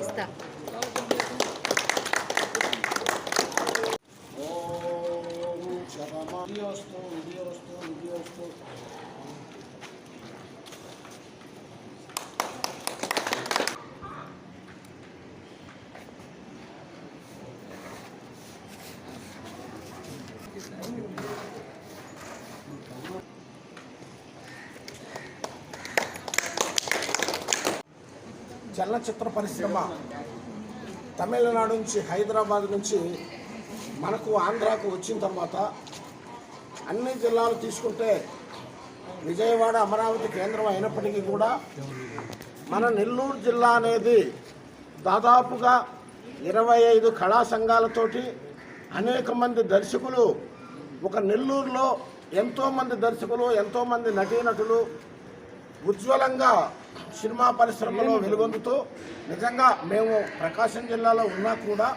ఇస్తా. చలనచిత్ర పరిశ్రమ తమిళనాడు నుంచి, హైదరాబాద్ నుంచి మనకు ఆంధ్రాకు వచ్చిన తర్వాత అన్ని జిల్లాలు తీసుకుంటే విజయవాడ, అమరావతి కేంద్రం అయినప్పటికీ కూడా మన నెల్లూరు జిల్లా అనేది దాదాపుగా 25 కళా సంఘాలతోటి అనేక మంది దర్శకులు, ఒక నెల్లూరులో ఎంతోమంది దర్శకులు, ఎంతోమంది నటీనటులు ఉజ్వలంగా సినిమా పరిశ్రమలో వెలుగొందుతూ, నిజంగా మేము ప్రకాశం జిల్లాలో ఉన్నా కూడా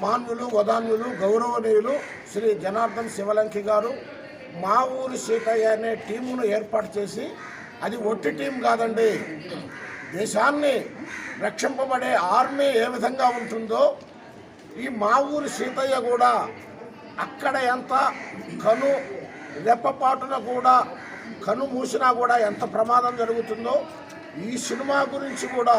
మాన్యులు, వదాన్యులు, గౌరవనీయులు శ్రీ జనార్దన్ శివలంకి గారు మా ఊరి సీతయ్య అనే టీమును ఏర్పాటు చేసి, అది ఒట్టి టీం కాదండి, దేశాన్ని రక్షింపబడే ఆర్మీ ఏ విధంగా ఉంటుందో ఈ మా ఊరి సీతయ్య కూడా అక్కడ ఎంత కను రెప్పపాటున కూడా కను మూసినా కూడా ఎంత ప్రమాదం జరుగుతుందో ఈ సినిమా గురించి కూడా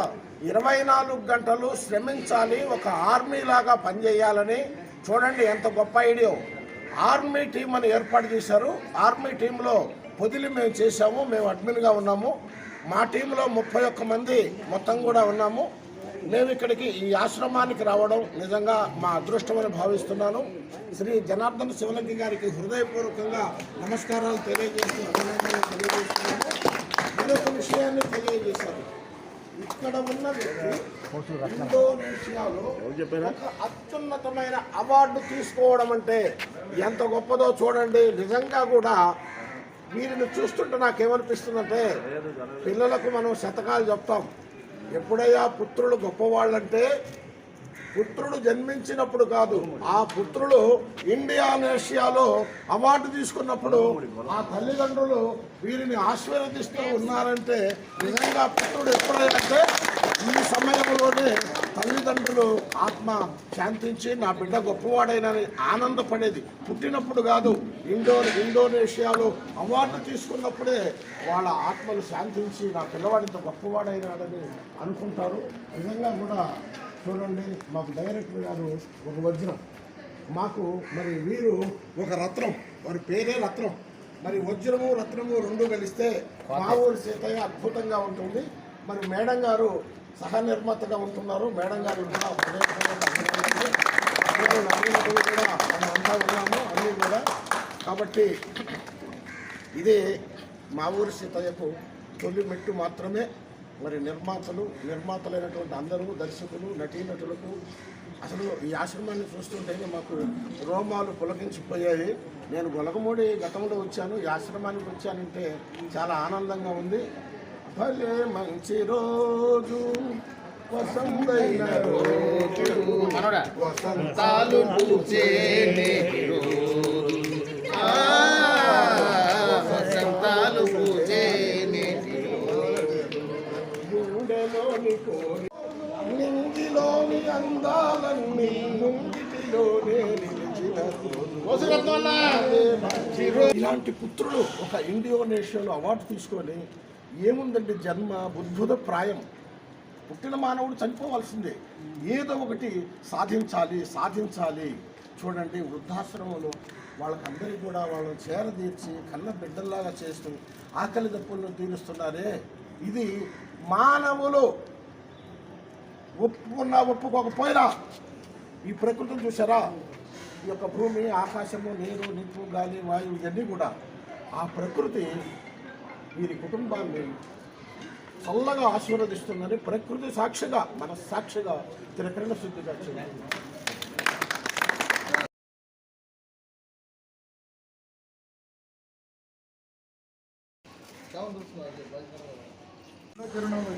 24 గంటలు శ్రమించాలి, ఒక ఆర్మీ లాగా పనిచేయాలని. చూడండి ఎంత గొప్ప ఐడియా. ఆర్మీ టీం అని ఏర్పాటు చేశారు. ఆర్మీ టీంలో పొదిలి మేము చేశాము, మేము అడ్మిన్గా ఉన్నాము. మా టీంలో 31 మంది మొత్తం కూడా ఉన్నాము. మేము ఇక్కడికి ఈ ఆశ్రమానికి రావడం నిజంగా మా అదృష్టమని భావిస్తున్నాను. శ్రీ జనార్దన్ శివలంకి గారికి హృదయపూర్వకంగా నమస్కారాలు తెలియజేస్తూ అభినందనలు తెలియజేస్తున్నాను. మరొక విషయాన్ని తెలియజేశారు. ఇక్కడ ఉన్న వ్యక్తి ఇండోనేషియాలో ఒక అత్యున్నతమైన అవార్డు తీసుకోవడం అంటే ఎంత గొప్పదో చూడండి. నిజంగా కూడా వీరిని చూస్తుంటే నాకేమనిపిస్తుందంటే, పిల్లలకు మనం శతకాలు చెప్తాం, ఎప్పుడయ్యా పుత్రులు గొప్పవాళ్ళంటే పుత్రుడు జన్మించినప్పుడు కాదు, ఆ పుత్రులు ఇండోనేషియాలో అవార్డు తీసుకున్నప్పుడు ఆ తల్లిదండ్రులు వీరిని ఆశీర్వదిస్తూ ఉన్నారంటే నిజంగా పుత్రుడు ఎప్పుడైతే ఈ సమయంలోనే తల్లిదండ్రులు ఆత్మ శాంతించి నా బిడ్డ గొప్పవాడైనని ఆనందపడేది. పుట్టినప్పుడు కాదు, ఇండోనేషియాలో అవార్డు తీసుకున్నప్పుడే వాళ్ళ ఆత్మలు శాంతించి నా పిల్లవాడింత గొప్పవాడైనాడని అనుకుంటారు. నిజంగా కూడా చూడండి, మాకు డైరెక్టర్ గారు ఒక వజ్రం, మాకు మరి వీరు ఒక రత్నం, వారి పేరే రత్నం. మరి వజ్రము రత్నము రెండు కలిస్తే మా ఊరి సీతయ్య అద్భుతంగా ఉంటుంది. మరి మేడం గారు సహ నిర్మాతగా ఉంటున్నారు. మేడం గారు కూడా కూడా మనం అంతా ఉన్నాము అన్నీ కూడా. కాబట్టి ఇదే మా ఊరి సీతయ్యకు తొలి మెట్టు మాత్రమే. మరి నిర్మాతలైనటువంటి అందరూ, దర్శకులు, నటీనటులకు అసలు ఈ ఆశ్రమాన్ని చూస్తుంటేనే మాకు రోమాలు పులకించిపోయాయి. నేను గొలగమూడి గతంలో వచ్చాను, ఈ ఆశ్రమానికి వచ్చానంటే చాలా ఆనందంగా ఉంది. భలే మంచి రోజు, వసంతైన రోజు, వసంతాలు పూచే వసంతాలు పూచే నింగిలోని అందాలన్నీ ముంగిటిలోనే ఇలాంటి పుత్రుడు ఒక ఇండోనేషియాలో అవార్డు తీసుకొని ఏముందంటే జన్మ బుద్భుత ప్రాయం. పుట్టిన మానవుడు చనిపోవాల్సిందే, ఏదో ఒకటి సాధించాలి. చూడండి, వృద్ధాశ్రమంలో వాళ్ళకందరికీ కూడా వాళ్ళని చేరదీర్చి కన్న బిడ్డల్లాగా చేస్తూ ఆకలి దప్పులను తీరుస్తున్నారే. ఇది మానవులు ఒప్పుకోకపోయినా ఈ ప్రకృతిని చూసారా, ఈ యొక్క భూమి, ఆకాశము, నీరు, నిప్పు, గాలి, వాయువు ఇవన్నీ కూడా ఆ ప్రకృతి వీరి కుటుంబాన్ని చల్లగా ఆశీర్వదిస్తుందని ప్రకృతి సాక్షిగా, మన సాక్షిగా తిరకరణ శుద్ధిగా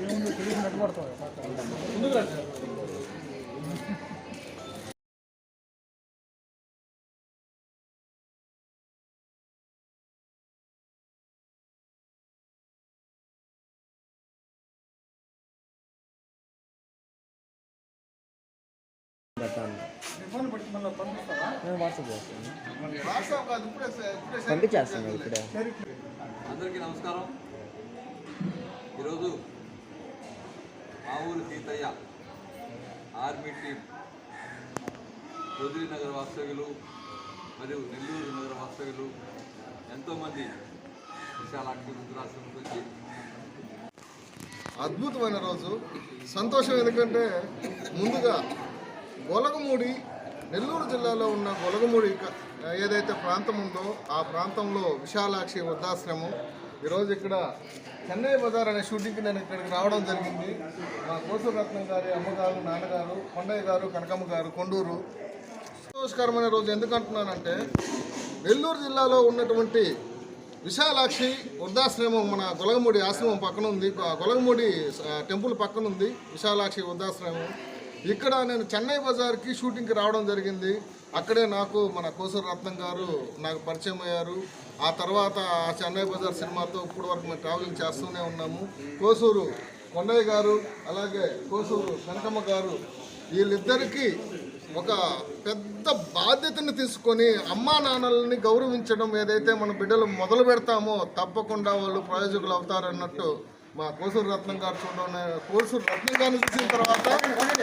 ఏముందో తెలియదు పడతాయి. వాట్సాప్ చేస్తాను, పంపించేస్తాను ఇప్పుడే. అందరికీ నమస్కారం. ఈరోజు మా ఊరు సీతయ్య ఆర్మీ టీం పొదిలి నగర వాస్తవ్యులు మరియు నెల్లూరు నగర వాస్తవ్యులు ఎంతోమంది విశాలాక్షి రుద్రాశ్రమం వచ్చి అద్భుతమైన రోజు. సంతోషం ఎందుకంటే ముందుగా గొలగమూడి, నెల్లూరు జిల్లాలో ఉన్న గొలగమూడి ఏదైతే ప్రాంతం ఉందో ఆ ప్రాంతంలో విశాలాక్షి వృద్ధాశ్రమం ఈరోజు ఇక్కడ చెన్నై బజార్ అనే షూటింగ్కి నేను ఇక్కడికి రావడం జరిగింది. మా కోసరత్నం గారి అమ్మగారు, నాన్నగారు, కొండయ్య గారు, కనకమ్మ గారు, కొండూరు. సంతోషకరమైన రోజు ఎందుకంటున్నానంటే నెల్లూరు జిల్లాలో ఉన్నటువంటి విశాలాక్షి వృద్ధాశ్రమం మన గొలగమూడి ఆశ్రమం పక్కన ఉంది, గొలగమూడి టెంపుల్ పక్కన ఉంది విశాలాక్షి వృద్ధాశ్రమం. ఇక్కడ నేను చెన్నై బజార్కి షూటింగ్కి రావడం జరిగింది. అక్కడే నాకు మన కోసూరు రత్నం గారు నాకు పరిచయం అయ్యారు. ఆ తర్వాత ఆ చెన్నై బజార్ సినిమాతో ఇప్పటి వరకు మేము ట్రావెలింగ్ చేస్తూనే ఉన్నాము. కోసూరు కొండయ్య గారు అలాగే కోసూరు కనకమ్మ గారు వీళ్ళిద్దరికీ ఒక పెద్ద బాధ్యతను తీసుకొని అమ్మా నాన్నలని గౌరవించడం ఏదైతే మన బిడ్డలు మొదలు పెడతామో తప్పకుండా వాళ్ళు ప్రయోజకులు అవుతారన్నట్టు మా కోసూరు రత్నం గారు కోసూరు రత్నం గారిని చూసిన తర్వాత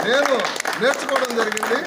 నేను నేర్చుకోవడం జరిగింది.